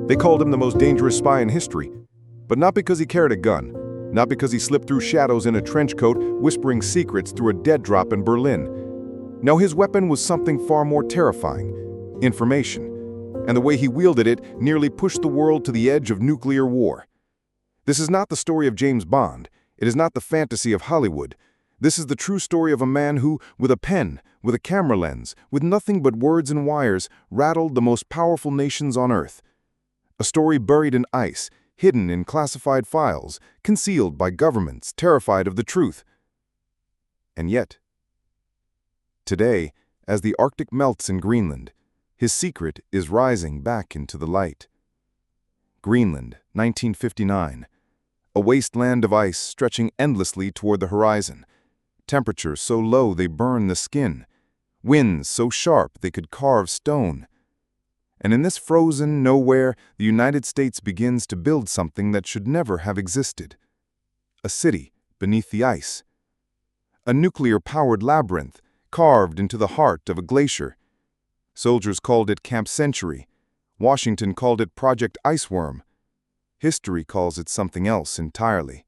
They called him the most dangerous spy in history, but not because he carried a gun, not because he slipped through shadows in a trench coat, whispering secrets through a dead drop in Berlin. No, his weapon was something far more terrifying: information. And the way he wielded it nearly pushed the world to the edge of nuclear war. This is not the story of James Bond. It is not the fantasy of Hollywood. This is the true story of a man who, with a pen, with a camera lens, with nothing but words and wires, rattled the most powerful nations on Earth. A story buried in ice, hidden in classified files, concealed by governments terrified of the truth. And yet, today, as the Arctic melts in Greenland, his secret is rising back into the light. Greenland, 1959. A wasteland of ice stretching endlessly toward the horizon. Temperatures so low they burn the skin. Winds so sharp they could carve stone. And in this frozen nowhere, the United States begins to build something that should never have existed. A city beneath the ice. A nuclear-powered labyrinth carved into the heart of a glacier. Soldiers called it Camp Century. Washington called it Project Iceworm. History calls it something else entirely.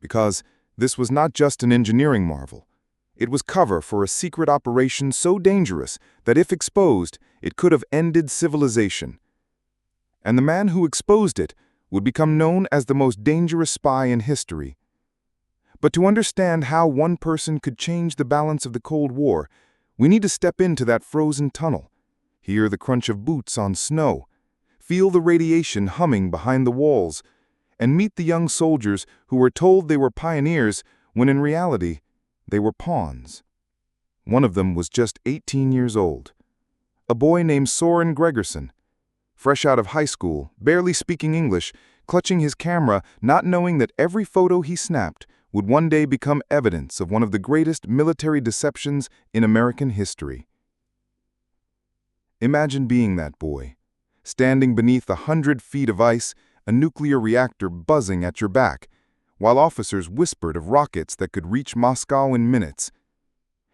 Because this was not just an engineering marvel. It was cover for a secret operation so dangerous that if exposed, it could have ended civilization. And the man who exposed it would become known as the most dangerous spy in history. But to understand how one person could change the balance of the Cold War, we need to step into that frozen tunnel, hear the crunch of boots on snow, feel the radiation humming behind the walls, and meet the young soldiers who were told they were pioneers when in reality they were pawns. One of them was just 18 years old, a boy named Soren Gregerson, fresh out of high school, barely speaking English, clutching his camera, not knowing that every photo he snapped would one day become evidence of one of the greatest military deceptions in American history. Imagine being that boy, standing beneath 100 feet of ice, a nuclear reactor buzzing at your back, while officers whispered of rockets that could reach Moscow in minutes.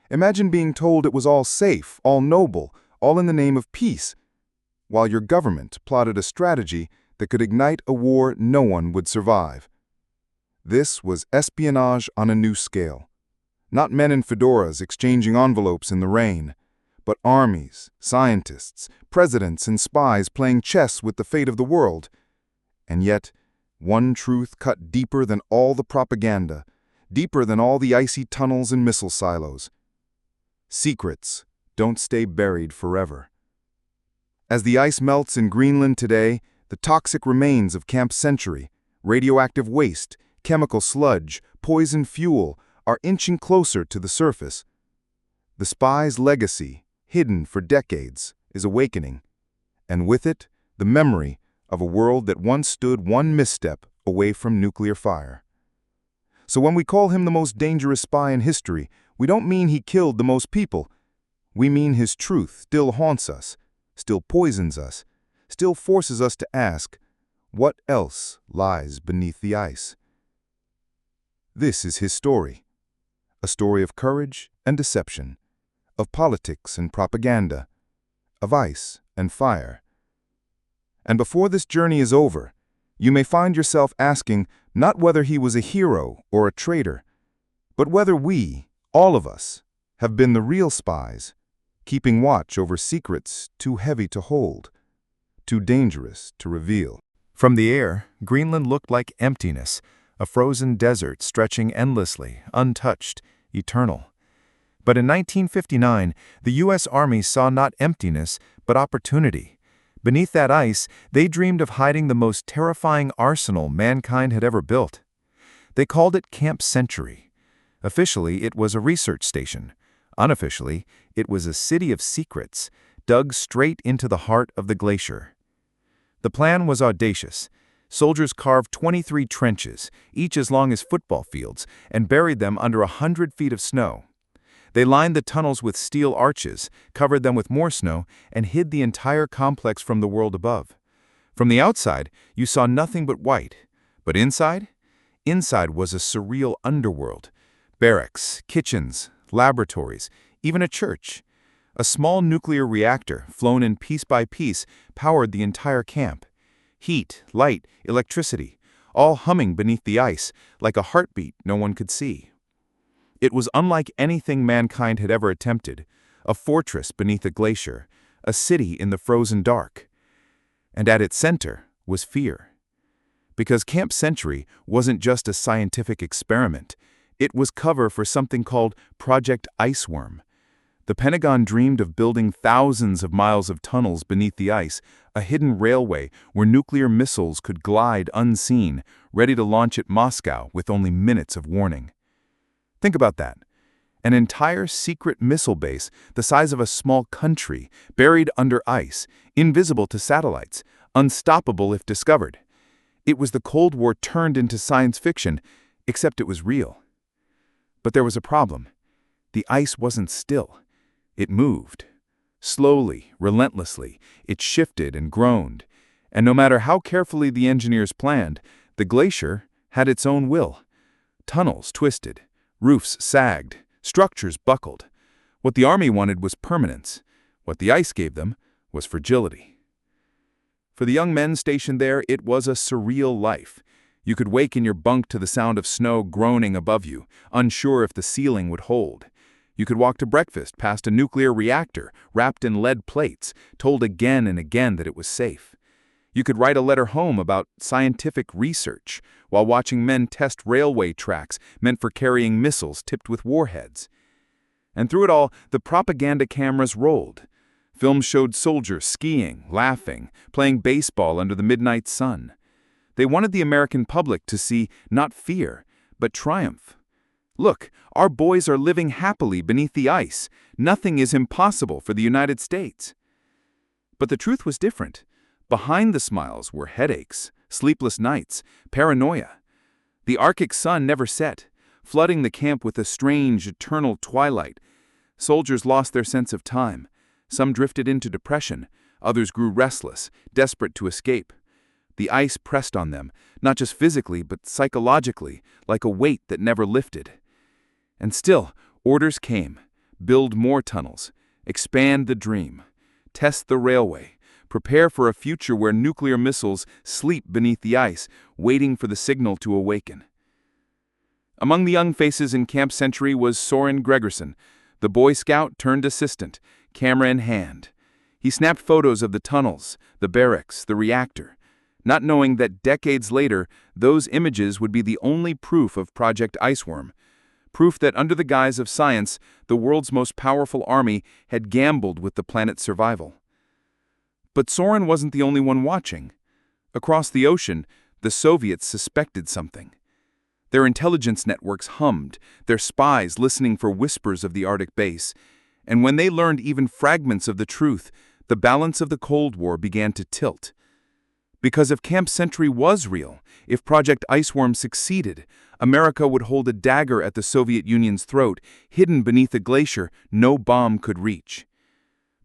Imagine being told it was all safe, all noble, all in the name of peace, while your government plotted a strategy that could ignite a war no one would survive. This was espionage on a new scale. Not men in fedoras exchanging envelopes in the rain, but armies, scientists, presidents, and spies playing chess with the fate of the world. And yet, one truth cut deeper than all the propaganda, deeper than all the icy tunnels and missile silos. Secrets don't stay buried forever. As the ice melts in Greenland today, the toxic remains of Camp Century, radioactive waste, chemical sludge, poison fuel, are inching closer to the surface. The spy's legacy, hidden for decades, is awakening, and with it, the memory of a world that once stood one misstep away from nuclear fire. So when we call him the most dangerous spy in history, we don't mean he killed the most people. We mean his truth still haunts us, still poisons us, still forces us to ask, what else lies beneath the ice? This is his story, a story of courage and deception, of politics and propaganda, of ice and fire. And before this journey is over, you may find yourself asking not whether he was a hero or a traitor, but whether we, all of us, have been the real spies, keeping watch over secrets too heavy to hold, too dangerous to reveal. From the air, Greenland looked like emptiness, a frozen desert stretching endlessly, untouched, eternal. But in 1959, the U.S. Army saw not emptiness, but opportunity. Beneath that ice, they dreamed of hiding the most terrifying arsenal mankind had ever built. They called it Camp Century. Officially, it was a research station. Unofficially, it was a city of secrets, dug straight into the heart of the glacier. The plan was audacious. Soldiers carved 23 trenches, each as long as football fields, and buried them under 100 feet of snow. They lined the tunnels with steel arches, covered them with more snow, and hid the entire complex from the world above. From the outside, you saw nothing but white. But inside? Inside was a surreal underworld. Barracks, kitchens, laboratories, even a church. A small nuclear reactor, flown in piece by piece, powered the entire camp. Heat, light, electricity, all humming beneath the ice, like a heartbeat no one could see. It was unlike anything mankind had ever attempted, a fortress beneath a glacier, a city in the frozen dark. And at its center was fear. Because Camp Century wasn't just a scientific experiment, it was cover for something called Project Iceworm. The Pentagon dreamed of building thousands of miles of tunnels beneath the ice, a hidden railway where nuclear missiles could glide unseen, ready to launch at Moscow with only minutes of warning. Think about that. An entire secret missile base the size of a small country, buried under ice, invisible to satellites, unstoppable if discovered. It was the Cold War turned into science fiction, except it was real. But there was a problem. The ice wasn't still. It moved. Slowly, relentlessly, it shifted and groaned. And no matter how carefully the engineers planned, the glacier had its own will. Tunnels twisted, roofs sagged, structures buckled. What the Army wanted was permanence. What the ice gave them was fragility. For the young men stationed there, it was a surreal life. You could wake in your bunk to the sound of snow groaning above you, unsure if the ceiling would hold. You could walk to breakfast past a nuclear reactor wrapped in lead plates, told again and again that it was safe. You could write a letter home about scientific research while watching men test railway tracks meant for carrying missiles tipped with warheads. And through it all, the propaganda cameras rolled. Films showed soldiers skiing, laughing, playing baseball under the midnight sun. They wanted the American public to see not fear, but triumph. Look, our boys are living happily beneath the ice. Nothing is impossible for the United States. But the truth was different. Behind the smiles were headaches, sleepless nights, paranoia. The Arctic sun never set, flooding the camp with a strange, eternal twilight. Soldiers lost their sense of time. Some drifted into depression. Others grew restless, desperate to escape. The ice pressed on them, not just physically, but psychologically, like a weight that never lifted. And still, orders came. Build more tunnels. Expand the dream. Test the railway. Prepare for a future where nuclear missiles sleep beneath the ice, waiting for the signal to awaken. Among the young faces in Camp Century was Soren Gregerson, the Boy Scout turned assistant, camera in hand. He snapped photos of the tunnels, the barracks, the reactor, not knowing that decades later, those images would be the only proof of Project Iceworm. Proof that under the guise of science, the world's most powerful army had gambled with the planet's survival. But Soren wasn't the only one watching. Across the ocean, the Soviets suspected something. Their intelligence networks hummed, their spies listening for whispers of the Arctic base. And when they learned even fragments of the truth, the balance of the Cold War began to tilt. Because if Camp Century was real, if Project Iceworm succeeded, America would hold a dagger at the Soviet Union's throat, hidden beneath a glacier no bomb could reach.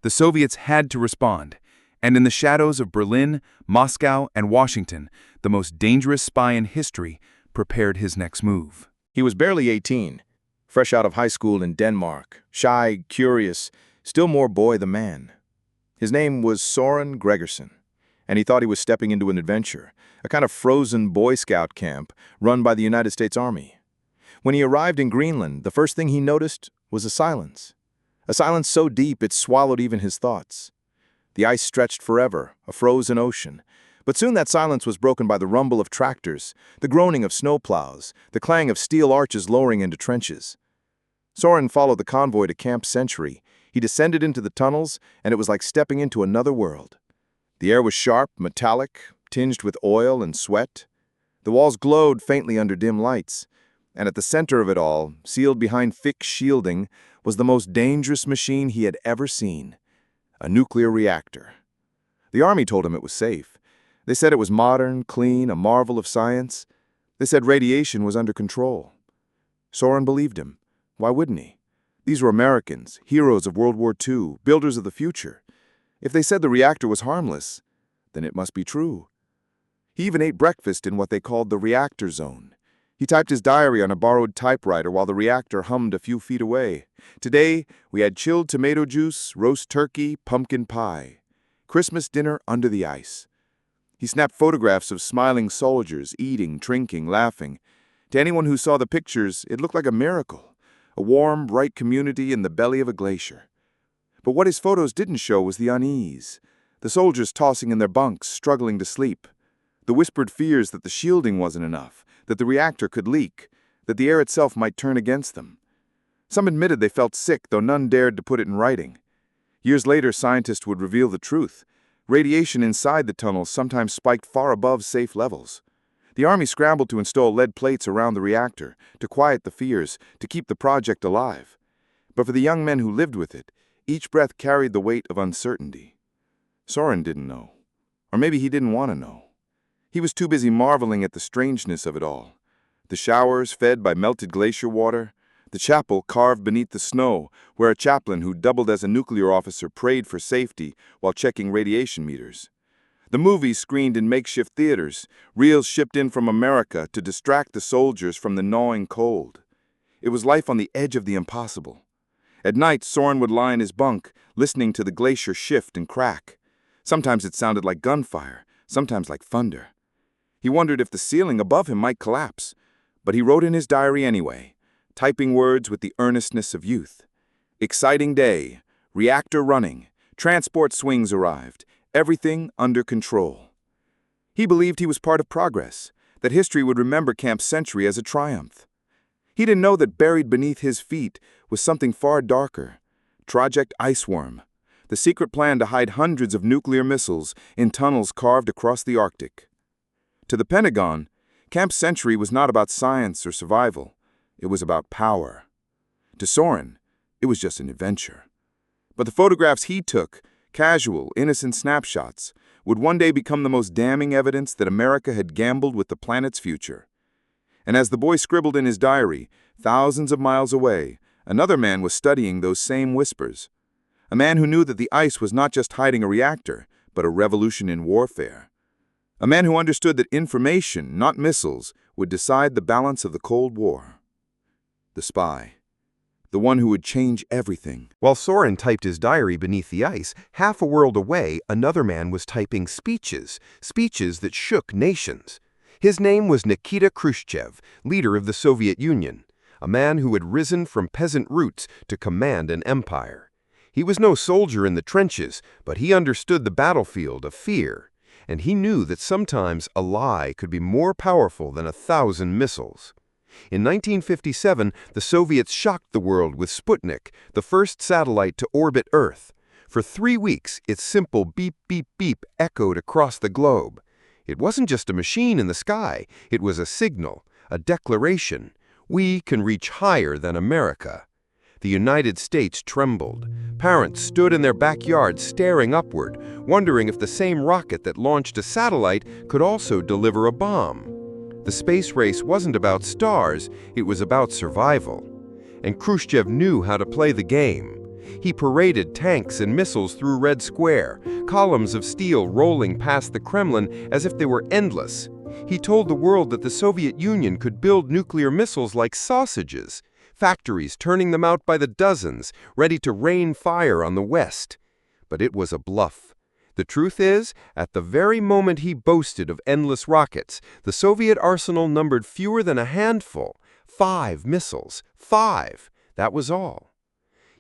The Soviets had to respond, and in the shadows of Berlin, Moscow, and Washington, the most dangerous spy in history prepared his next move. He was barely 18, fresh out of high school in Denmark, shy, curious, still more boy than man. His name was Soren Gregerson, and he thought he was stepping into an adventure, a kind of frozen Boy Scout camp run by the United States Army. When he arrived in Greenland, the first thing he noticed was a silence so deep it swallowed even his thoughts. The ice stretched forever, a frozen ocean. But soon that silence was broken by the rumble of tractors, the groaning of snowplows, the clang of steel arches lowering into trenches. Soren followed the convoy to Camp Century. He descended into the tunnels, and it was like stepping into another world. The air was sharp, metallic, tinged with oil and sweat. The walls glowed faintly under dim lights, and at the center of it all, sealed behind thick shielding, was the most dangerous machine he had ever seen, a nuclear reactor. The Army told him it was safe. They said it was modern, clean, a marvel of science. They said radiation was under control. Soren believed him. Why wouldn't he? These were Americans, heroes of World War II, builders of the future. If they said the reactor was harmless, then it must be true. He even ate breakfast in what they called the reactor zone. He typed his diary on a borrowed typewriter while the reactor hummed a few feet away. Today, we had chilled tomato juice, roast turkey, pumpkin pie. Christmas dinner under the ice. He snapped photographs of smiling soldiers, eating, drinking, laughing. To anyone who saw the pictures, it looked like a miracle. A warm, bright community in the belly of a glacier. But what his photos didn't show was the unease. The soldiers tossing in their bunks, struggling to sleep. The whispered fears that the shielding wasn't enough, that the reactor could leak, that the air itself might turn against them. Some admitted they felt sick, though none dared to put it in writing. Years later, scientists would reveal the truth. Radiation inside the tunnels sometimes spiked far above safe levels. The Army scrambled to install lead plates around the reactor, to quiet the fears, to keep the project alive. But for the young men who lived with it, each breath carried the weight of uncertainty. Soren didn't know. Or maybe he didn't want to know. He was too busy marveling at the strangeness of it all. The showers fed by melted glacier water, the chapel carved beneath the snow, where a chaplain who doubled as a nuclear officer prayed for safety while checking radiation meters. The movies screened in makeshift theaters, reels shipped in from America to distract the soldiers from the gnawing cold. It was life on the edge of the impossible. At night, Soren would lie in his bunk, listening to the glacier shift and crack. Sometimes it sounded like gunfire, sometimes like thunder. He wondered if the ceiling above him might collapse, but he wrote in his diary anyway, typing words with the earnestness of youth. Exciting day, reactor running, transport swings arrived, everything under control. He believed he was part of progress, that history would remember Camp Century as a triumph. He didn't know that buried beneath his feet was something far darker, Project Iceworm, the secret plan to hide hundreds of nuclear missiles in tunnels carved across the Arctic. To the Pentagon, Camp Century was not about science or survival. It was about power. To Soren, it was just an adventure. But the photographs he took, casual, innocent snapshots, would one day become the most damning evidence that America had gambled with the planet's future. And as the boy scribbled in his diary, thousands of miles away, another man was studying those same whispers. A man who knew that the ice was not just hiding a reactor, but a revolution in warfare. A man who understood that information, not missiles, would decide the balance of the Cold War. The spy. The one who would change everything. While Soren typed his diary beneath the ice, half a world away, another man was typing speeches that shook nations. His name was Nikita Khrushchev, leader of the Soviet Union, a man who had risen from peasant roots to command an empire. He was no soldier in the trenches, but he understood the battlefield of fear. And he knew that sometimes a lie could be more powerful than 1,000 missiles. In 1957, the Soviets shocked the world with Sputnik, the first satellite to orbit Earth. For 3 weeks, its simple beep, beep, beep echoed across the globe. It wasn't just a machine in the sky. It was a signal, a declaration. We can reach higher than America. The United States trembled. Parents stood in their backyards staring upward, wondering if the same rocket that launched a satellite could also deliver a bomb. The space race wasn't about stars, it was about survival. And Khrushchev knew how to play the game. He paraded tanks and missiles through Red Square, columns of steel rolling past the Kremlin as if they were endless. He told the world that the Soviet Union could build nuclear missiles like sausages. Factories turning them out by the dozens, ready to rain fire on the West. But it was a bluff. The truth is, at the very moment he boasted of endless rockets, the Soviet arsenal numbered fewer than a handful. 5 missiles. 5. That was all.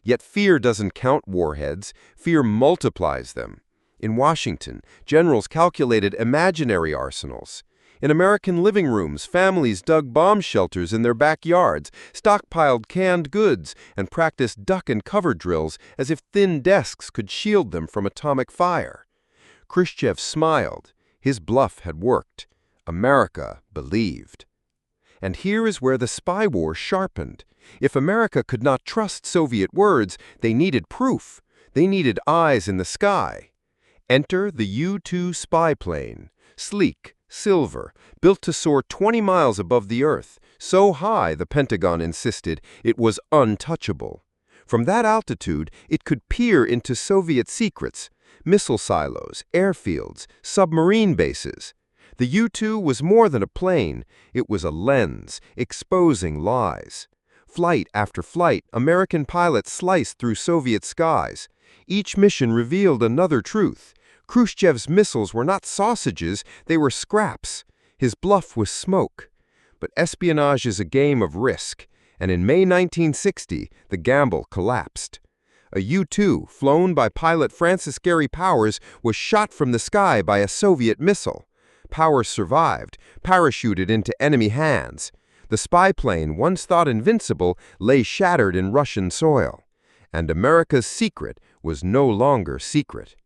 Yet fear doesn't count warheads. Fear multiplies them. In Washington, generals calculated imaginary arsenals. In American living rooms, families dug bomb shelters in their backyards, stockpiled canned goods, and practiced duck and cover drills as if thin desks could shield them from atomic fire. Khrushchev smiled. His bluff had worked. America believed. And here is where the spy war sharpened. If America could not trust Soviet words, they needed proof. They needed eyes in the sky. Enter the U-2 spy plane, sleek, silver, built to soar 20 miles above the Earth, so high, the Pentagon insisted, it was untouchable. From that altitude, it could peer into Soviet secrets, missile silos, airfields, submarine bases. The U-2 was more than a plane. It was a lens, exposing lies. Flight after flight, American pilots sliced through Soviet skies. Each mission revealed another truth. Khrushchev's missiles were not sausages, they were scraps. His bluff was smoke. But espionage is a game of risk, and in May 1960, the gamble collapsed. A U-2, flown by pilot Francis Gary Powers, was shot from the sky by a Soviet missile. Powers survived, parachuted into enemy hands. The spy plane, once thought invincible, lay shattered in Russian soil. And America's secret was no longer secret.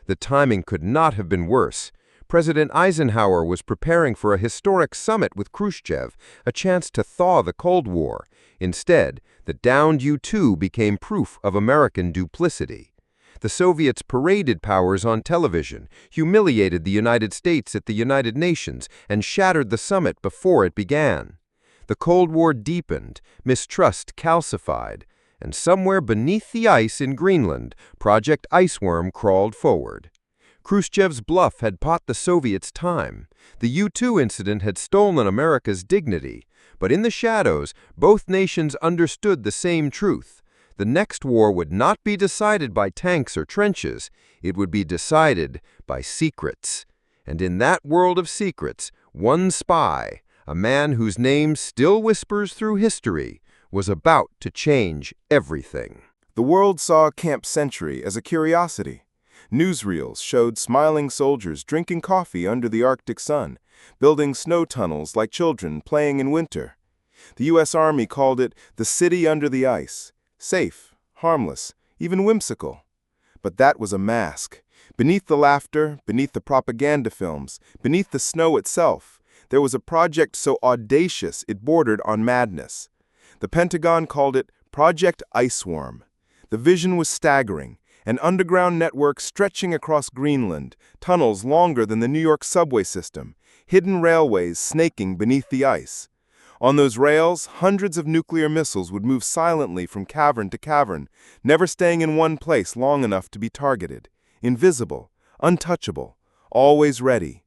The timing could not have been worse. President Eisenhower was preparing for a historic summit with Khrushchev, a chance to thaw the Cold War. Instead, the downed U-2 became proof of American duplicity. The Soviets paraded Powers on television, humiliated the United States at the United Nations, and shattered the summit before it began. The Cold War deepened, mistrust calcified, and somewhere beneath the ice in Greenland, Project Iceworm crawled forward. Khrushchev's bluff had bought the Soviets time. The U-2 incident had stolen America's dignity. But in the shadows, both nations understood the same truth. The next war would not be decided by tanks or trenches. It would be decided by secrets. And in that world of secrets, one spy, a man whose name still whispers through history, was about to change everything. The world saw Camp Century as a curiosity. Newsreels showed smiling soldiers drinking coffee under the Arctic sun, building snow tunnels like children playing in winter. The U.S. Army called it the city under the ice, safe, harmless, even whimsical. But that was a mask. Beneath the laughter, beneath the propaganda films, beneath the snow itself, there was a project so audacious it bordered on madness. The Pentagon called it Project Iceworm. The vision was staggering. An underground network stretching across Greenland, tunnels longer than the New York subway system, hidden railways snaking beneath the ice. On those rails, hundreds of nuclear missiles would move silently from cavern to cavern, never staying in one place long enough to be targeted. Invisible, untouchable, always ready.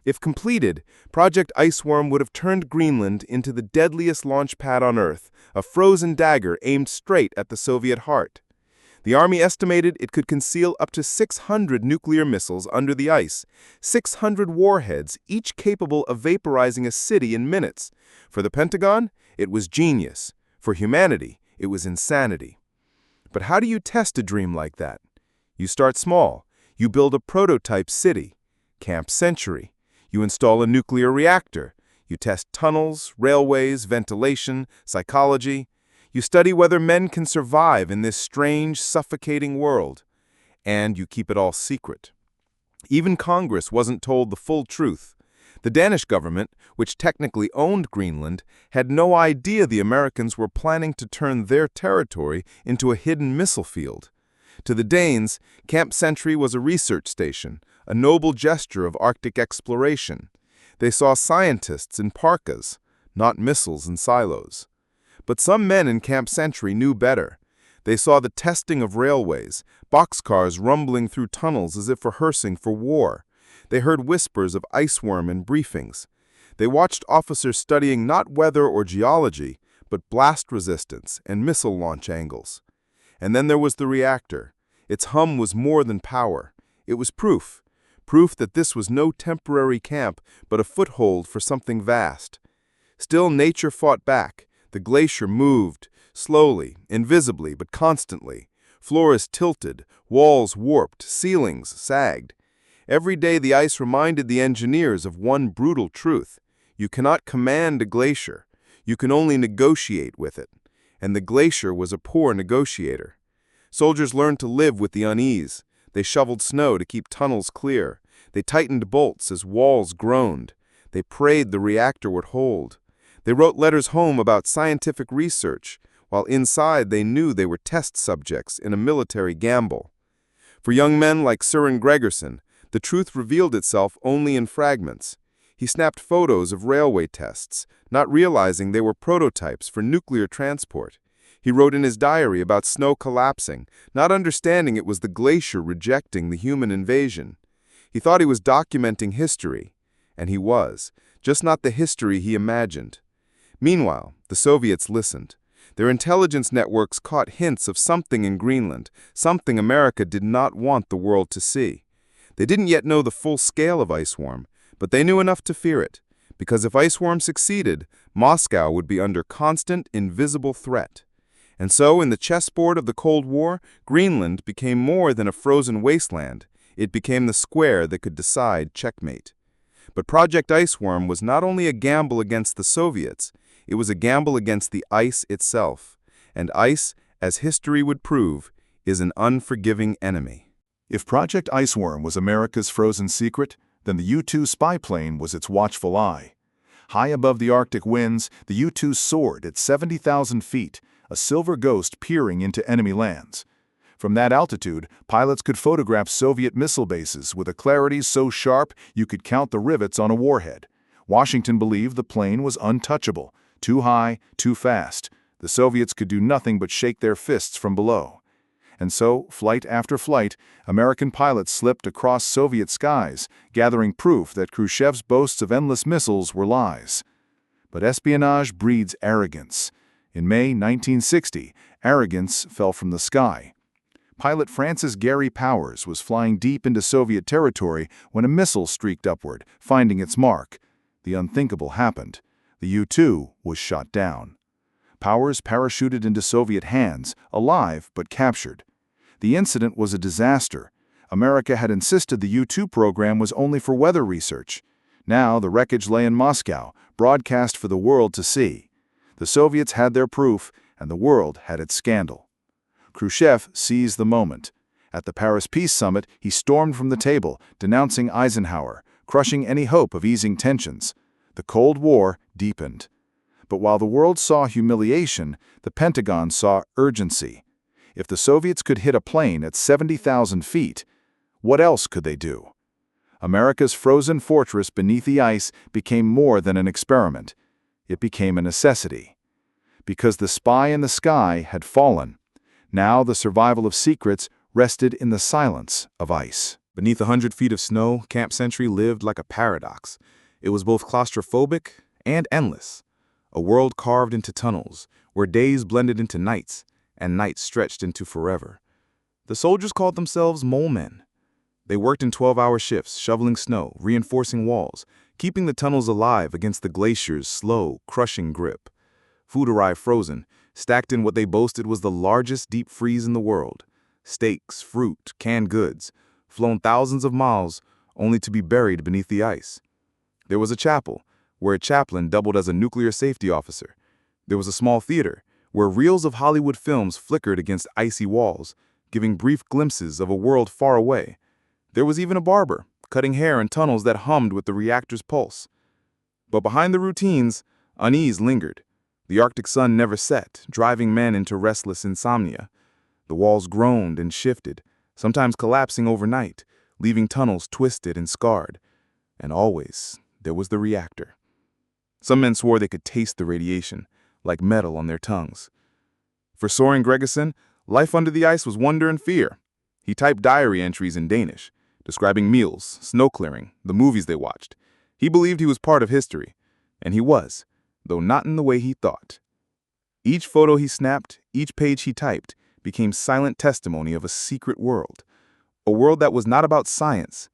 If completed, Project Iceworm would have turned Greenland into the deadliest launch pad on Earth, a frozen dagger aimed straight at the Soviet heart. The Army estimated it could conceal up to 600 nuclear missiles under the ice, 600 warheads, each capable of vaporizing a city in minutes. For the Pentagon, it was genius. For humanity, it was insanity. But how do you test a dream like that? You start small. You build a prototype city, Camp Century. You install a nuclear reactor. You test tunnels, railways, ventilation, psychology. You study whether men can survive in this strange, suffocating world. And you keep it all secret. Even Congress wasn't told the full truth. The Danish government, which technically owned Greenland, had no idea the Americans were planning to turn their territory into a hidden missile field. To the Danes, Camp Century was a research station, a noble gesture of Arctic exploration. They saw scientists in parkas, not missiles in silos. But some men in Camp Century knew better. They saw the testing of railways, boxcars rumbling through tunnels as if rehearsing for war. They heard whispers of Iceworm in briefings. They watched officers studying not weather or geology, but blast resistance and missile launch angles. And then there was the reactor. Its hum was more than power. It was proof. Proof that this was no temporary camp, but a foothold for something vast. Still, nature fought back. The glacier moved, slowly, invisibly, but constantly. Floors tilted, walls warped, ceilings sagged. Every day the ice reminded the engineers of one brutal truth. You cannot command a glacier. You can only negotiate with it. And the glacier was a poor negotiator. Soldiers learned to live with the unease. They shoveled snow to keep tunnels clear. They tightened bolts as walls groaned. They prayed the reactor would hold. They wrote letters home about scientific research, while inside they knew they were test subjects in a military gamble. For young men like Søren Gregersen, the truth revealed itself only in fragments. He snapped photos of railway tests, not realizing they were prototypes for nuclear transport. He wrote in his diary about snow collapsing, not understanding it was the glacier rejecting the human invasion. He thought he was documenting history, And he was, just not the history he imagined. Meanwhile, the Soviets listened. Their intelligence networks caught hints of something in Greenland, something America did not want the world to see. They didn't yet know the full scale of Iceworm, but they knew enough to fear it, because if Iceworm succeeded, Moscow would be under constant, invisible threat. And so, in the chessboard of the Cold War, Greenland became more than a frozen wasteland. It became the square that could decide checkmate. But Project Iceworm was not only a gamble against the Soviets, it was a gamble against the ice itself. And ice, as history would prove, is an unforgiving enemy. If Project Iceworm was America's frozen secret, then the U-2 spy plane was its watchful eye. High above the Arctic winds, the U-2 soared at 70,000 feet, a silver ghost peering into enemy lands. From that altitude, pilots could photograph Soviet missile bases with a clarity so sharp you could count the rivets on a warhead. Washington believed the plane was untouchable, too high, too fast. The Soviets could do nothing but shake their fists from below. And so, flight after flight, American pilots slipped across Soviet skies, gathering proof that Khrushchev's boasts of endless missiles were lies. But espionage breeds arrogance. In May 1960, arrogance fell from the sky. Pilot Francis Gary Powers was flying deep into Soviet territory when a missile streaked upward, finding its mark. The unthinkable happened. The U-2 was shot down. Powers parachuted into Soviet hands, alive but captured. The incident was a disaster. America had insisted the U-2 program was only for weather research. Now the wreckage lay in Moscow, broadcast for the world to see. The Soviets had their proof, and the world had its scandal. Khrushchev seized the moment. At the Paris Peace Summit, he stormed from the table, denouncing Eisenhower, crushing any hope of easing tensions. The Cold War deepened. But while the world saw humiliation, the Pentagon saw urgency. If the Soviets could hit a plane at 70,000 feet, what else could they do? America's frozen fortress beneath the ice became more than an experiment. It became a necessity. Because the spy in the sky had fallen, now the survival of secrets rested in the silence of ice. Beneath 100 feet of snow, Camp Century lived like a paradox. It was both claustrophobic and endless. A world carved into tunnels, where days blended into nights, and nights stretched into forever. The soldiers called themselves mole men. They worked in 12-hour shifts, shoveling snow, reinforcing walls, keeping the tunnels alive against the glacier's slow, crushing grip. Food arrived frozen, stacked in what they boasted was the largest deep freeze in the world. Steaks, fruit, canned goods, flown thousands of miles, only to be buried beneath the ice. There was a chapel, where a chaplain doubled as a nuclear safety officer. There was a small theater, where reels of Hollywood films flickered against icy walls, giving brief glimpses of a world far away. There was even a barber, cutting hair in tunnels that hummed with the reactor's pulse. But behind the routines, unease lingered. The Arctic sun never set, driving men into restless insomnia. The walls groaned and shifted, sometimes collapsing overnight, leaving tunnels twisted and scarred. And always, there was the reactor. Some men swore they could taste the radiation, like metal on their tongues. For Soren Gregersen, life under the ice was wonder and fear. He typed diary entries in Danish, describing meals, snow clearing, the movies they watched. He believed he was part of history, and he was, though not in the way he thought. Each photo he snapped, each page he typed, became silent testimony of a secret world, a world that was not about science,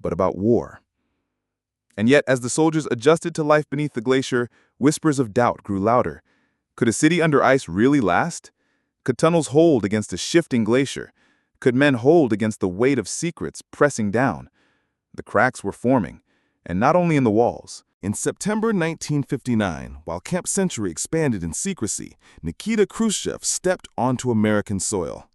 but about war. And yet, as the soldiers adjusted to life beneath the glacier, whispers of doubt grew louder. Could a city under ice really last? Could tunnels hold against a shifting glacier? Could men hold against the weight of secrets pressing down? The cracks were forming, and not only in the walls. In September 1959, while Camp Century expanded in secrecy, Nikita Khrushchev stepped onto American soil.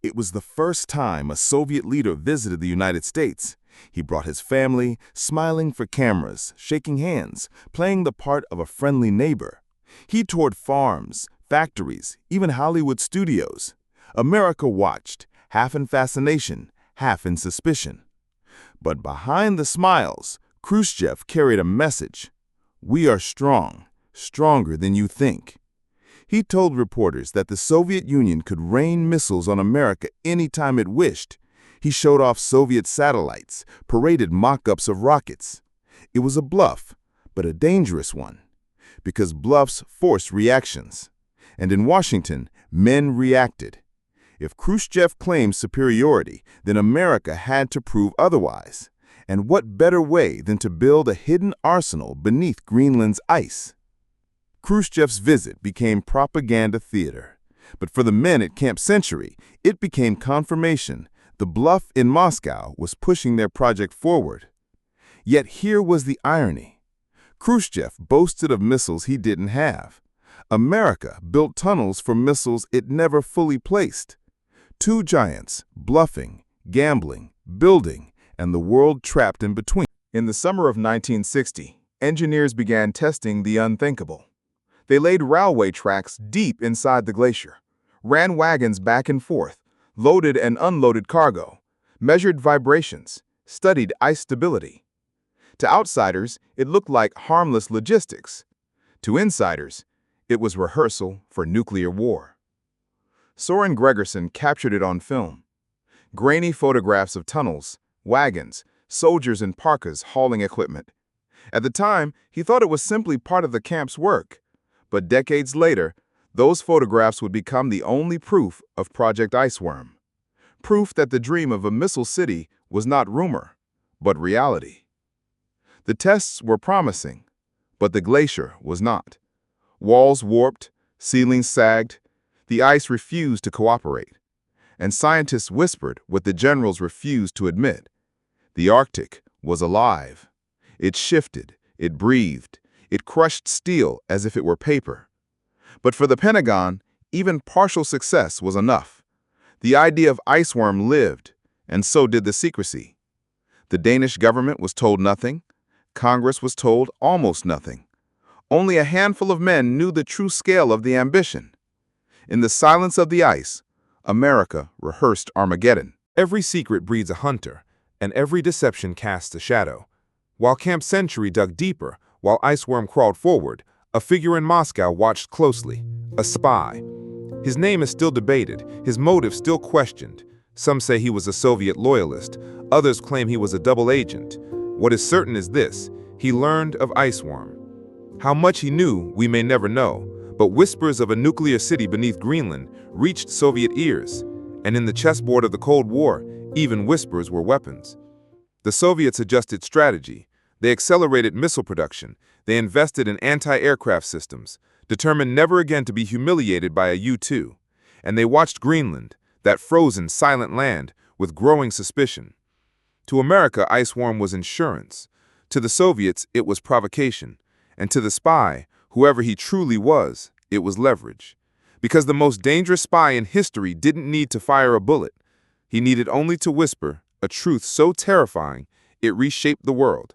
It was the first time a Soviet leader visited the United States. He brought his family, smiling for cameras, shaking hands, playing the part of a friendly neighbor. He toured farms, factories, even Hollywood studios. America watched, half in fascination, half in suspicion. But behind the smiles, Khrushchev carried a message. We are strong, stronger than you think. He told reporters that the Soviet Union could rain missiles on America anytime it wished. He showed off Soviet satellites, paraded mock-ups of rockets. It was a bluff, but a dangerous one, because bluffs forced reactions. And in Washington, men reacted. If Khrushchev claimed superiority, then America had to prove otherwise. And what better way than to build a hidden arsenal beneath Greenland's ice? Khrushchev's visit became propaganda theater. But for the men at Camp Century, it became confirmation. The bluff in Moscow was pushing their project forward. Yet here was the irony. Khrushchev boasted of missiles he didn't have. America built tunnels for missiles it never fully placed. Two giants, bluffing, gambling, building, and the world trapped in between. In the summer of 1960, engineers began testing the unthinkable. They laid railway tracks deep inside the glacier, ran wagons back and forth, loaded and unloaded cargo, measured vibrations, studied ice stability. To outsiders, it looked like harmless logistics. To insiders, it was rehearsal for nuclear war. Soren Gregerson captured it on film. Grainy photographs of tunnels, wagons, soldiers in parkas hauling equipment. At the time, he thought it was simply part of the camp's work. But decades later, those photographs would become the only proof of Project Iceworm. Proof that the dream of a missile city was not rumor, but reality. The tests were promising, but the glacier was not. Walls warped, ceilings sagged. The ice refused to cooperate. And scientists whispered what the generals refused to admit. The Arctic was alive. It shifted, it breathed, it crushed steel as if it were paper. But for the Pentagon, even partial success was enough. The idea of Iceworm lived, and so did the secrecy. The Danish government was told nothing. Congress was told almost nothing. Only a handful of men knew the true scale of the ambition. In the silence of the ice, America rehearsed Armageddon. Every secret breeds a hunter, and every deception casts a shadow. While Camp Century dug deeper, while Iceworm crawled forward, a figure in Moscow watched closely, a spy. His name is still debated, his motive still questioned. Some say he was a Soviet loyalist, others claim he was a double agent. What is certain is this: he learned of Iceworm. How much he knew, we may never know, but whispers of a nuclear city beneath Greenland reached Soviet ears, and in the chessboard of the Cold War, even whispers were weapons. The Soviets adjusted strategy. They accelerated missile production. They invested in anti-aircraft systems, determined never again to be humiliated by a U-2. And they watched Greenland, that frozen, silent land, with growing suspicion. To America, Iceworm was insurance. To the Soviets, it was provocation. And to the spy, whoever he truly was, it was leverage. Because the most dangerous spy in history didn't need to fire a bullet. He needed only to whisper a truth so terrifying it reshaped the world.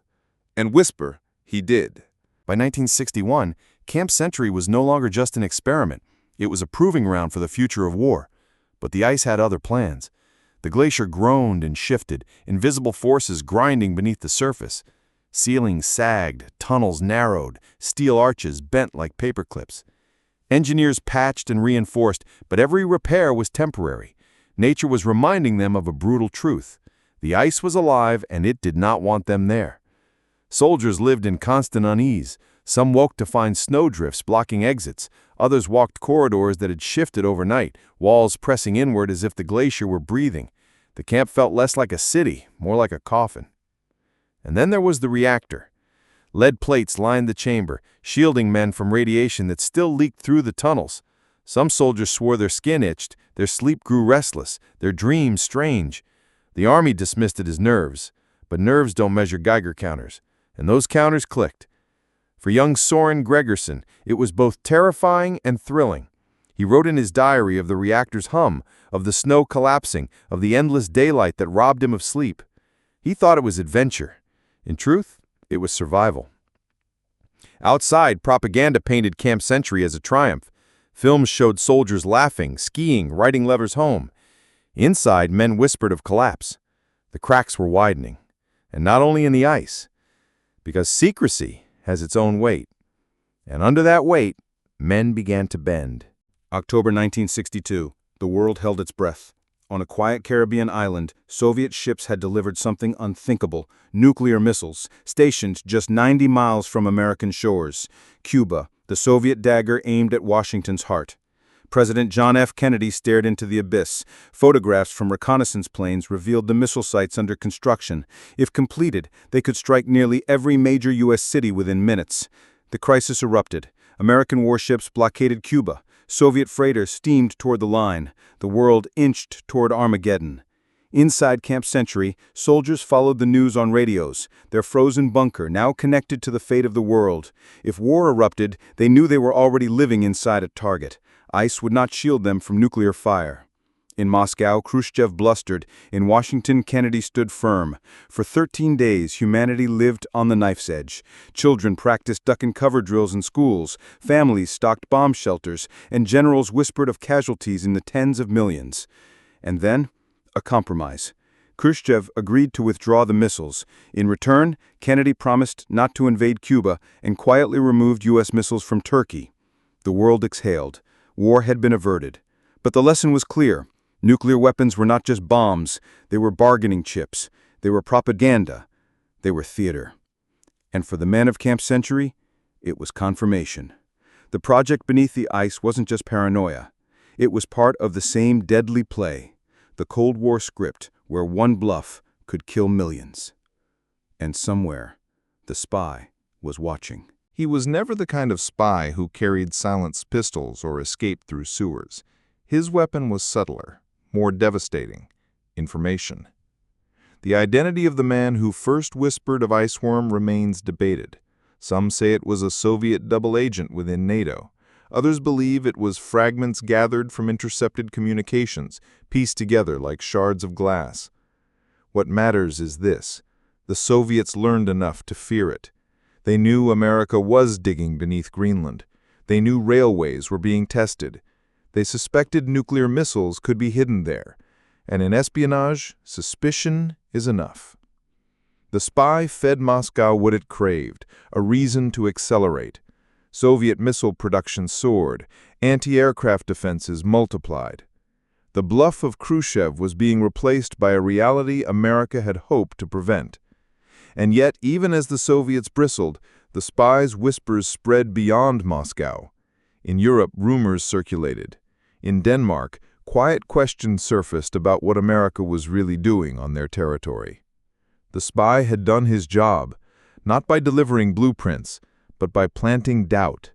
And whisper he did. By 1961, Camp Century was no longer just an experiment. It was a proving ground for the future of war. But the ice had other plans. The glacier groaned and shifted, invisible forces grinding beneath the surface. Ceilings sagged, tunnels narrowed, steel arches bent like paper clips. Engineers patched and reinforced, but every repair was temporary. Nature was reminding them of a brutal truth. The ice was alive, and it did not want them there. Soldiers lived in constant unease. Some woke to find snowdrifts blocking exits. Others walked corridors that had shifted overnight, walls pressing inward as if the glacier were breathing. The camp felt less like a city, more like a coffin. And then there was the reactor. Lead plates lined the chamber, shielding men from radiation that still leaked through the tunnels. Some soldiers swore their skin itched, their sleep grew restless, their dreams strange. The army dismissed it as nerves, but nerves don't measure Geiger counters, and those counters clicked. For young Soren Gregerson, it was both terrifying and thrilling. He wrote in his diary of the reactor's hum, of the snow collapsing, of the endless daylight that robbed him of sleep. He thought it was adventure. In truth, it was survival. Outside, propaganda painted Camp Century as a triumph. Films showed soldiers laughing, skiing, riding levers home. Inside, men whispered of collapse. The cracks were widening, and not only in the ice, because secrecy has its own weight. And under that weight, men began to bend. October 1962. The world held its breath. On a quiet Caribbean island, Soviet ships had delivered something unthinkable: nuclear missiles, stationed just 90 miles from American shores. Cuba, the Soviet dagger aimed at Washington's heart. President John F. Kennedy stared into the abyss. Photographs from reconnaissance planes revealed the missile sites under construction. If completed, they could strike nearly every major U.S. city within minutes. The crisis erupted. American warships blockaded Cuba. Soviet freighters steamed toward the line. The world inched toward Armageddon. Inside Camp Century, soldiers followed the news on radios, their frozen bunker now connected to the fate of the world. If war erupted, they knew they were already living inside a target. Ice would not shield them from nuclear fire. In Moscow, Khrushchev blustered. In Washington, Kennedy stood firm. For 13 days, humanity lived on the knife's edge. Children practiced duck-and-cover drills in schools, families stocked bomb shelters, and generals whispered of casualties in the tens of millions. And then, a compromise. Khrushchev agreed to withdraw the missiles. In return, Kennedy promised not to invade Cuba and quietly removed U.S. missiles from Turkey. The world exhaled. War had been averted. But the lesson was clear. Nuclear weapons were not just bombs. They were bargaining chips. They were propaganda. They were theater. And for the men of Camp Century, it was confirmation. The project beneath the ice wasn't just paranoia. It was part of the same deadly play, the Cold War script where one bluff could kill millions. And somewhere, the spy was watching. He was never the kind of spy who carried silenced pistols or escaped through sewers. His weapon was subtler, more devastating: information. The identity of the man who first whispered of Iceworm remains debated. Some say it was a Soviet double agent within NATO. Others believe it was fragments gathered from intercepted communications, pieced together like shards of glass. What matters is this: the Soviets learned enough to fear it. They knew America was digging beneath Greenland. They knew railways were being tested. They suspected nuclear missiles could be hidden there. And in espionage, suspicion is enough. The spy fed Moscow what it craved: a reason to accelerate. Soviet missile production soared. Anti-aircraft defenses multiplied. The bluff of Khrushchev was being replaced by a reality America had hoped to prevent. And yet, even as the Soviets bristled, the spies' whispers spread beyond Moscow. In Europe, rumors circulated. In Denmark, quiet questions surfaced about what America was really doing on their territory. The spy had done his job, not by delivering blueprints, but by planting doubt.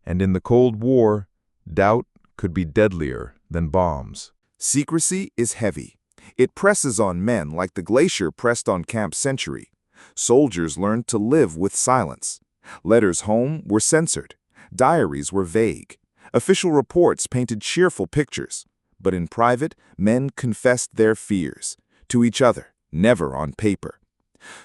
And in the Cold War, doubt could be deadlier than bombs. Secrecy is heavy. It presses on men like the glacier pressed on Camp Century. Soldiers learned to live with silence. Letters home were censored. Diaries were vague. Official reports painted cheerful pictures. But in private, men confessed their fears. To each other, never on paper.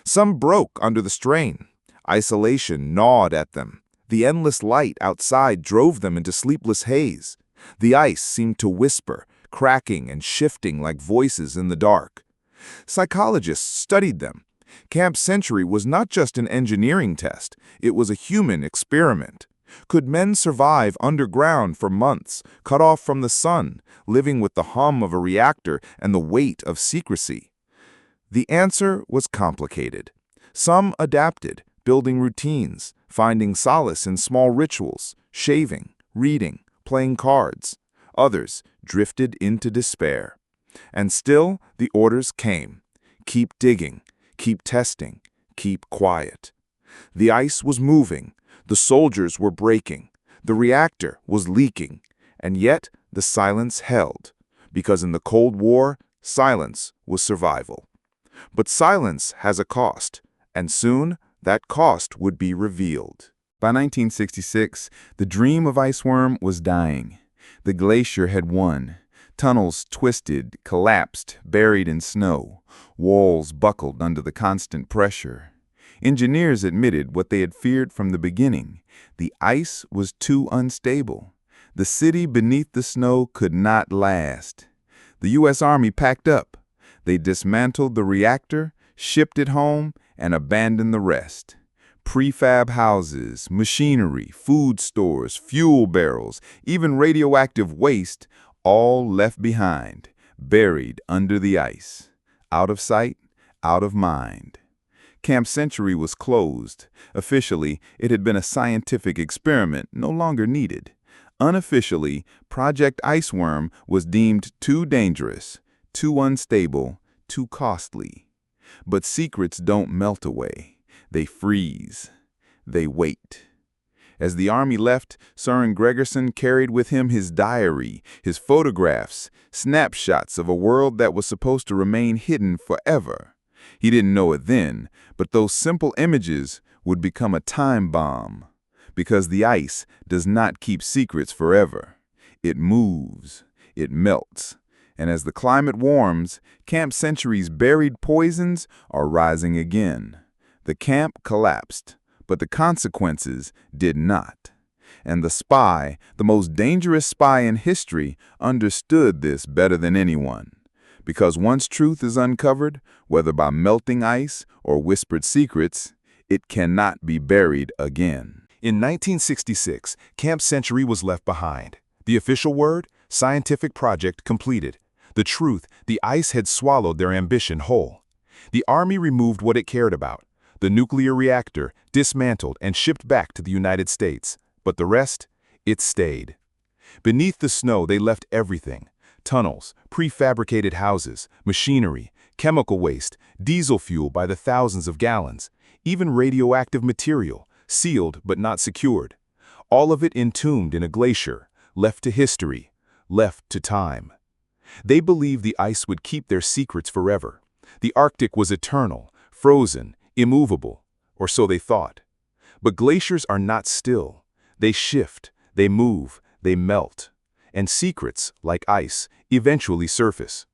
Some broke under the strain. Isolation gnawed at them. The endless light outside drove them into sleepless haze. The ice seemed to whisper, cracking and shifting like voices in the dark. Psychologists studied them. Camp Century was not just an engineering test, it was a human experiment. Could men survive underground for months, cut off from the sun, living with the hum of a reactor and the weight of secrecy? The answer was complicated. Some adapted, building routines, finding solace in small rituals, shaving, reading, playing cards. Others drifted into despair. And still, the orders came. Keep digging. Keep testing. Keep quiet. The ice was moving. The soldiers were breaking. The reactor was leaking. And yet, the silence held. Because in the Cold War, silence was survival. But silence has a cost. And soon, that cost would be revealed. By 1966, the dream of Iceworm was dying. The glacier had won. Tunnels twisted, collapsed, buried in snow. Walls buckled under the constant pressure. Engineers admitted what they had feared from the beginning. The ice was too unstable. The city beneath the snow could not last. The U.S. Army packed up. They dismantled the reactor, shipped it home, and abandoned the rest. Prefab houses, machinery, food stores, fuel barrels, even radioactive waste, all left behind. buried under the ice, out of sight, out of mind. Camp Century was closed. Officially, it had been a scientific experiment no longer needed. Unofficially, Project Iceworm was deemed too dangerous, too unstable, too costly. But secrets don't melt away. They freeze. They wait. As the army left, Soren Gregerson carried with him his diary, his photographs, snapshots of a world that was supposed to remain hidden forever. He didn't know it then, but those simple images would become a time bomb. Because the ice does not keep secrets forever. It moves, it melts, and as the climate warms, Camp Century's buried poisons are rising again. The camp collapsed, but the consequences did not. And the spy, the most dangerous spy in history, understood this better than anyone. Because once truth is uncovered, whether by melting ice or whispered secrets, it cannot be buried again. In 1966, Camp Century was left behind. The official word? Scientific project completed. The truth, the ice had swallowed their ambition whole. The Army removed what it cared about. The nuclear reactor, dismantled and shipped back to the United States. But the rest? It stayed. Beneath the snow, they left everything. Tunnels, prefabricated houses, machinery, chemical waste, diesel fuel by the thousands of gallons, even radioactive material, sealed but not secured. All of it entombed in a glacier, left to history, left to time. They believed the ice would keep their secrets forever. The Arctic was eternal, frozen, immovable, or so they thought. But glaciers are not still. They shift, they move, they melt. And secrets, like ice, eventually surface.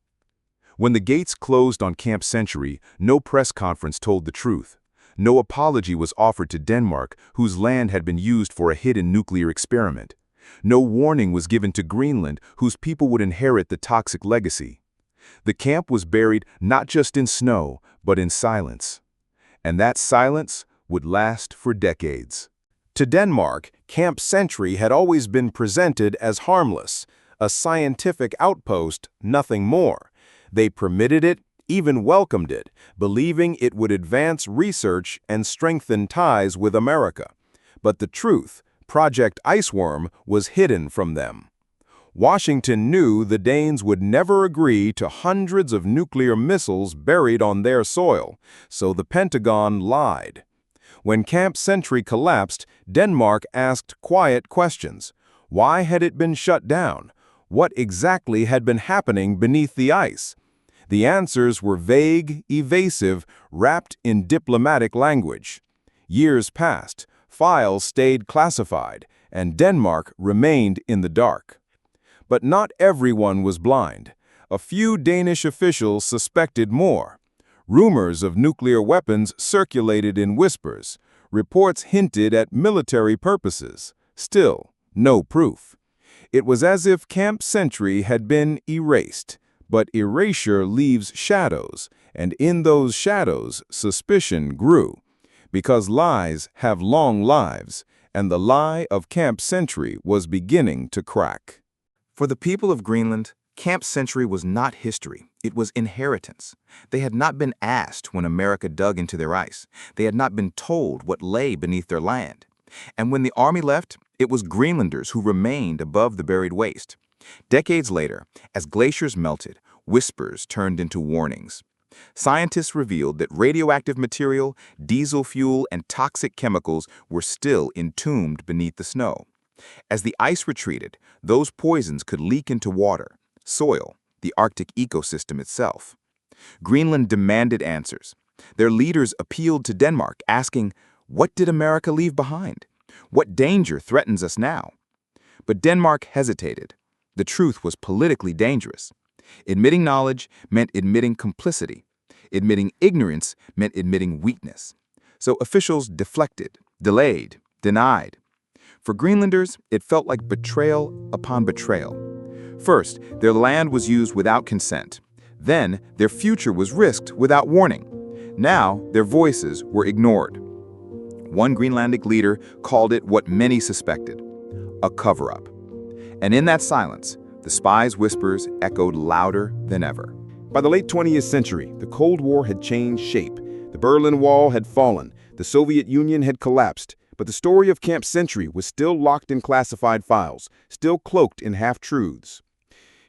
When the gates closed on Camp Century, no press conference told the truth. No apology was offered to Denmark, whose land had been used for a hidden nuclear experiment. No warning was given to Greenland, whose people would inherit the toxic legacy. The camp was buried not just in snow, but in silence. And that silence would last for decades. To Denmark, Camp Century had always been presented as harmless, a scientific outpost, nothing more. They permitted it, even welcomed it, believing it would advance research and strengthen ties with America. But the truth, Project Iceworm, was hidden from them. Washington knew the Danes would never agree to hundreds of nuclear missiles buried on their soil, so the Pentagon lied. When Camp Century collapsed, Denmark asked quiet questions. Why had it been shut down? What exactly had been happening beneath the ice? The answers were vague, evasive, wrapped in diplomatic language. Years passed, files stayed classified, and Denmark remained in the dark. But not everyone was blind. A few Danish officials suspected more. Rumors of nuclear weapons circulated in whispers. Reports hinted at military purposes. Still, no proof. It was as if Camp Century had been erased. But erasure leaves shadows, and in those shadows, suspicion grew. Because lies have long lives, and the lie of Camp Century was beginning to crack. For the people of Greenland, Camp Century was not history. It was inheritance. They had not been asked when America dug into their ice. They had not been told what lay beneath their land. And when the army left, it was Greenlanders who remained above the buried waste. Decades later, as glaciers melted, whispers turned into warnings. Scientists revealed that radioactive material, diesel fuel, and toxic chemicals were still entombed beneath the snow. As the ice retreated, those poisons could leak into water, soil, the Arctic ecosystem itself. Greenland demanded answers. Their leaders appealed to Denmark, asking, "What did America leave behind? What danger threatens us now?" But Denmark hesitated. The truth was politically dangerous. Admitting knowledge meant admitting complicity. Admitting ignorance meant admitting weakness. So officials deflected, delayed, denied. For Greenlanders, it felt like betrayal upon betrayal. First, their land was used without consent. Then, their future was risked without warning. Now, their voices were ignored. One Greenlandic leader called it what many suspected, a cover-up. And in that silence, The spies' whispers echoed louder than ever. By the late 20th century, the Cold War had changed shape. The Berlin Wall had fallen. The Soviet Union had collapsed. But the story of Camp Century was still locked in classified files, still cloaked in half-truths.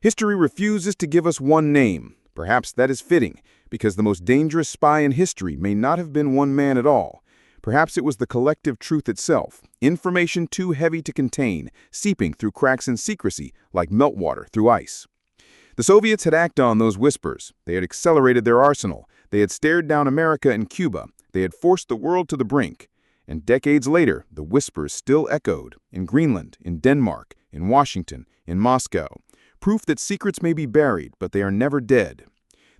History refuses to give us one name. Perhaps that is fitting, because the most dangerous spy in history may not have been one man at all. Perhaps it was the collective truth itself, information too heavy to contain, seeping through cracks in secrecy like meltwater through ice. The Soviets had acted on those whispers. They had accelerated their arsenal. They had stared down America and Cuba. They had forced the world to the brink. And decades later, the whispers still echoed in Greenland, in Denmark, in Washington, in Moscow. Proof that secrets may be buried, but they are never dead.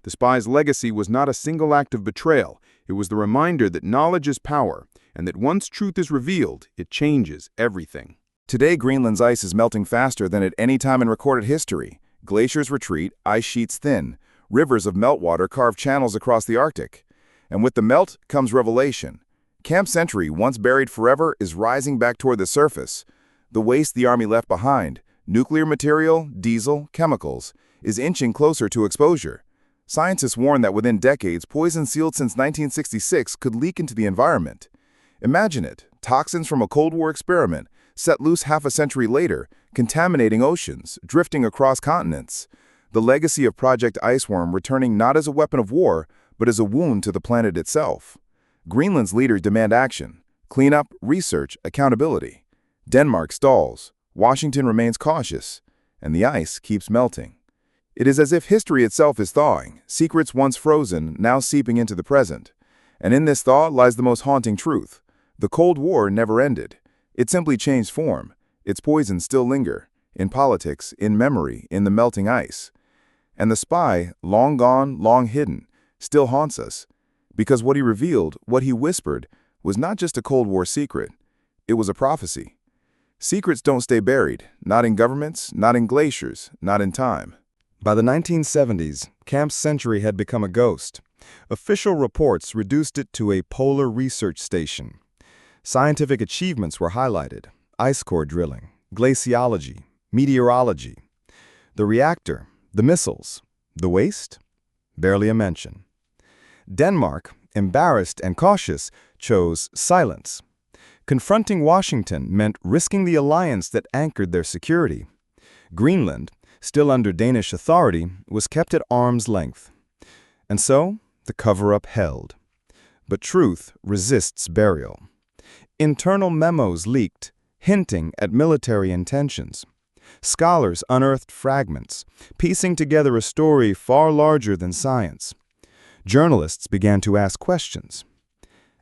The spy's legacy was not a single act of betrayal. It was the reminder that knowledge is power, and that once truth is revealed, it changes everything. Today, Greenland's ice is melting faster than at any time in recorded history. Glaciers retreat, ice sheets thin. Rivers of meltwater carve channels across the Arctic. And with the melt comes revelation. Camp Century, once buried forever, is rising back toward the surface. The waste the Army left behind, nuclear material, diesel, chemicals, is inching closer to exposure. Scientists warn that within decades, poison sealed since 1966 could leak into the environment. Imagine it, toxins from a Cold War experiment, set loose half a century later, contaminating oceans, drifting across continents. The legacy of Project Iceworm returning not as a weapon of war, but as a wound to the planet itself. Greenland's leaders demand action, cleanup, research, accountability. Denmark stalls, Washington remains cautious, and the ice keeps melting. It is as if history itself is thawing, secrets once frozen now seeping into the present. And in this thaw lies the most haunting truth. The Cold War never ended. It simply changed form. Its poisons still linger, in politics, in memory, in the melting ice. And the spy, long gone, long hidden, still haunts us. Because what he revealed, what he whispered, was not just a Cold War secret. It was a prophecy. Secrets don't stay buried, not in governments, not in glaciers, not in time. By the 1970s, Camp Century had become a ghost. Official reports reduced it to a polar research station. Scientific achievements were highlighted: ice core drilling, glaciology, meteorology. The reactor, the missiles, the waste? Barely a mention. Denmark, embarrassed and cautious, chose silence. Confronting Washington meant risking the alliance that anchored their security. Greenland, still under Danish authority, was kept at arm's length. And so, the cover-up held. But truth resists burial. Internal memos leaked, hinting at military intentions. Scholars unearthed fragments, piecing together a story far larger than science. Journalists began to ask questions.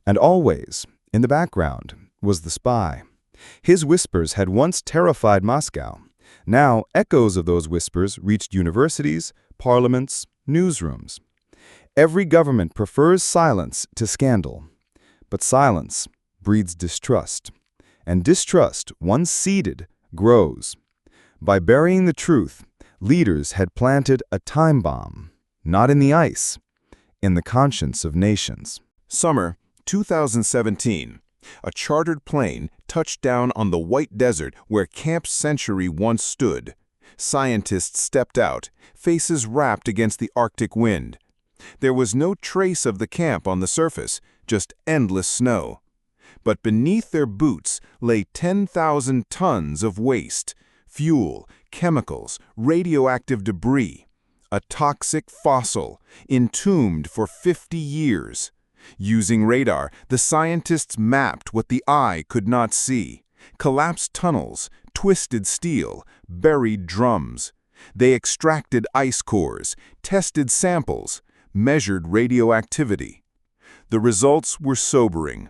And always, in the background, was the spy. His whispers had once terrified Moscow. Now, echoes of those whispers reached universities, parliaments, newsrooms. Every government prefers silence to scandal. But silence breeds distrust. And distrust, once seeded, grows. By burying the truth, leaders had planted a time bomb, not in the ice, in the conscience of nations. Summer 2017. A chartered plane touched down on the white desert where Camp Century once stood. Scientists stepped out, faces wrapped against the Arctic wind. There was no trace of the camp on the surface, just endless snow. But beneath their boots lay 10,000 tons of waste, fuel, chemicals, radioactive debris. A toxic fossil, entombed for 50 years. Using radar, the scientists mapped what the eye could not see. Collapsed tunnels, twisted steel, buried drums. They extracted ice cores, tested samples, measured radioactivity. The results were sobering.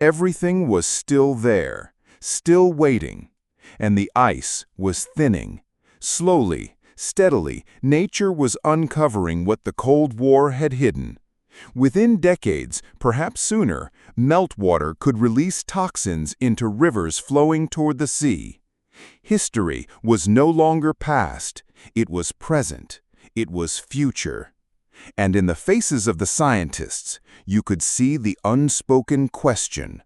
Everything was still there, still waiting. And the ice was thinning. Slowly, steadily, nature was uncovering what the Cold War had hidden. Within decades, perhaps sooner, meltwater could release toxins into rivers flowing toward the sea. History was no longer past, it was present, it was future. And in the faces of the scientists, you could see the unspoken question: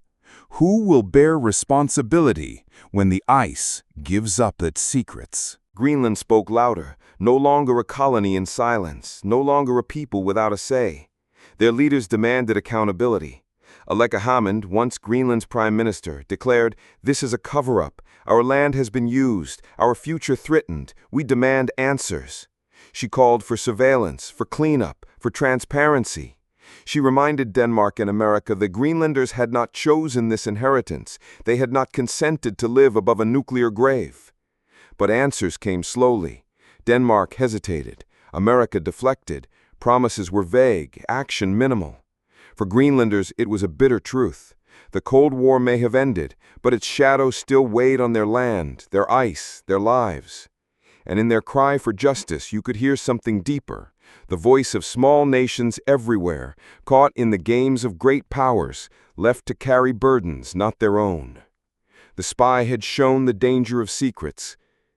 who will bear responsibility when the ice gives up its secrets? Greenland spoke louder, no longer a colony in silence, no longer a people without a say. Their leaders demanded accountability. Aleka Hammond, once Greenland's prime minister, declared, "This is a cover-up. Our land has been used, our future threatened. We demand answers." She called for surveillance, for cleanup, for transparency. She reminded Denmark and America that Greenlanders had not chosen this inheritance. They had not consented to live above a nuclear grave. But answers came slowly. Denmark hesitated. America deflected. Promises were vague, action minimal. For Greenlanders, it was a bitter truth. The Cold War may have ended, but its shadow still weighed on their land, their ice, their lives. And in their cry for justice, you could hear something deeper. The voice of small nations everywhere, caught in the games of great powers, left to carry burdens not their own. The spy had shown the danger of secrets.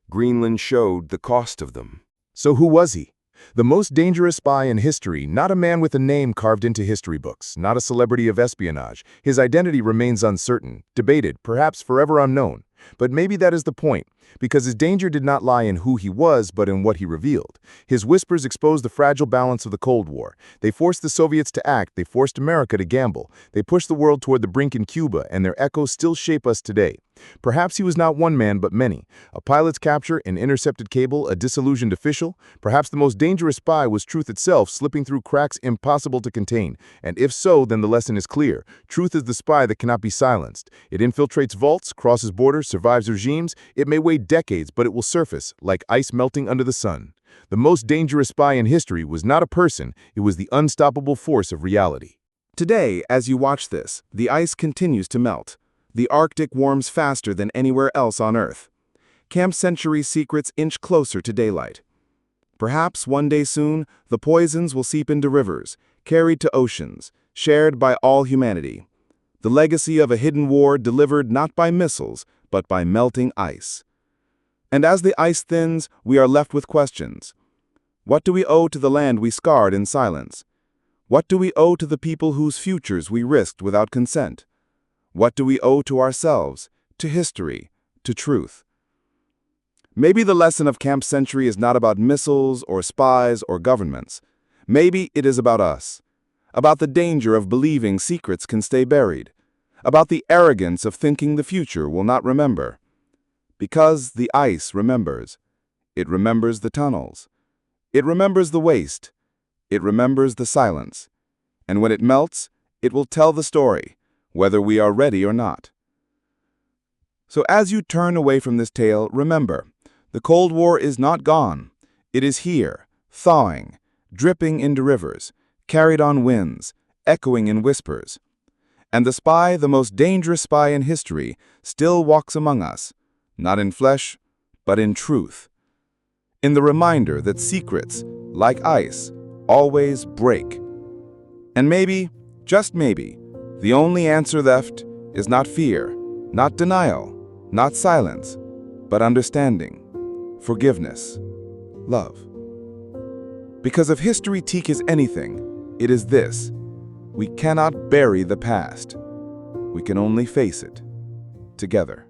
Greenland showed the cost of them. So who was he? The most dangerous spy in history, not a man with a name carved into history books, not a celebrity of espionage. His identity remains uncertain, debated, perhaps forever unknown. But maybe that is the point, because his danger did not lie in who he was, but in what he revealed. His whispers exposed the fragile balance of the Cold War. They forced the Soviets to act, they forced America to gamble. They pushed the world toward the brink in Cuba, and their echoes still shape us today. Perhaps he was not one man, but many. A pilot's capture, an intercepted cable, a disillusioned official. Perhaps the most dangerous spy was truth itself, slipping through cracks impossible to contain. And if so, then the lesson is clear. Truth is the spy that cannot be silenced. It infiltrates vaults, crosses borders, survives regimes. It may wait decades, but it will surface, like ice melting under the sun. The most dangerous spy in history was not a person, it was the unstoppable force of reality. Today, as you watch this, the ice continues to melt. The Arctic warms faster than anywhere else on Earth. Camp Century's secrets inch closer to daylight. Perhaps one day soon, the poisons will seep into rivers, carried to oceans, shared by all humanity. The legacy of a hidden war delivered not by missiles, but by melting ice. And as the ice thins, we are left with questions. What do we owe to the land we scarred in silence? What do we owe to the people whose futures we risked without consent? What do we owe to ourselves, to history, to truth? Maybe the lesson of Camp Century is not about missiles or spies or governments. Maybe it is about us, about the danger of believing secrets can stay buried, about the arrogance of thinking the future will not remember. Because the ice remembers. It remembers the tunnels. It remembers the waste. It remembers the silence. And when it melts, it will tell the story, whether we are ready or not. So as you turn away from this tale, remember, the Cold War is not gone. It is here, thawing, dripping into rivers, carried on winds, echoing in whispers. And the spy, the most dangerous spy in history, still walks among us, not in flesh, but in truth. In the reminder that secrets, like ice, always break. And maybe, just maybe, the only answer left is not fear, not denial, not silence, but understanding, forgiveness, love. Because if history teaches anything, it is this: we cannot bury the past. We can only face it together.